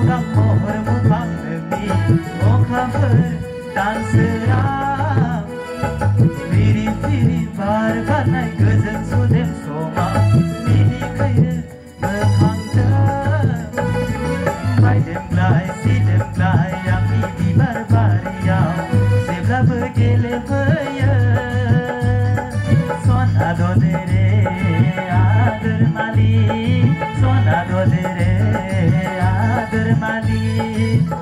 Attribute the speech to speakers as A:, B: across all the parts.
A: दावदां महर मोखां नोंनि अखाफोर दानसोरां फिरि फिरि बार बारनाय गोजोन सुदेम समाव मिनिखैरो मोखांजों बायदेमग्लाय सिदेमग्लाय आंनि बिबार बारियाव जेब्लाबो गेलेफैयो सना ददे रे आदर मालिक सना ददे रे आदर मालिक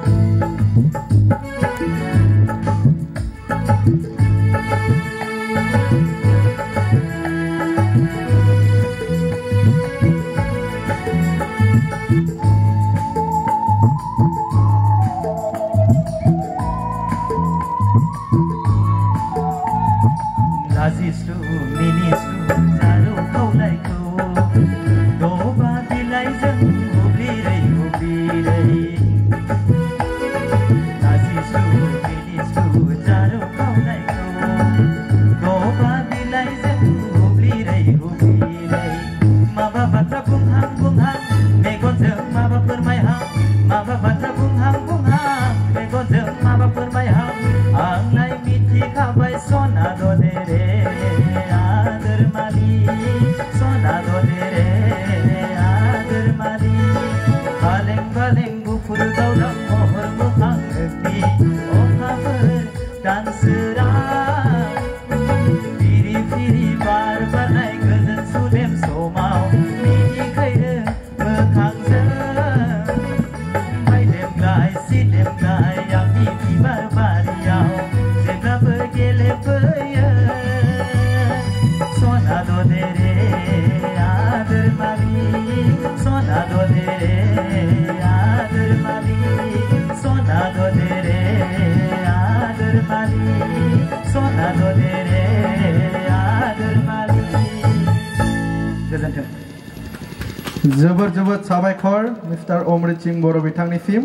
A: लाजिस्लु मिनिस्लु जारौ खावलायखौ दबा बिलाइजों हुब्लिरै हुब्लिरै लाजिस्लु मिनिस्लु जारौ खावलायखौ दबा बिलाइजों हुब्लिरै हुब्लिरै माबा बाथ्रा बुंहां बुंहां मेगनजों माबा फोरमायहां माबा बाथ्रा बुंहां बुंहां मेगनजों माबा फोरमायहां आंलाय मिथिखाबाय सना ददे रे आदर मालिक सना ददे रे आदर मालिक बालें बालें गुफुर दावदां महर मोखां नोंनि अखाफोर दानसोरां फिरि फिरि बार बारनाय गोजोन सुदेम समाव मिनिखैरो मोखांजों बायदेमग्लाय सिदेमग्लाय आंनि बिबार बारियाव जेब्लाबो गेलेफैयो सना ददे रे आदर मालिक सना ददे रे आदर मालिक सना ददे रे आदर मालिक सना ददे रे आदर मालिक
B: गोजोन्थों जोबोर जोबोर साबायखर मिस्टार अमृत सिंह बर' बिथांनिसिम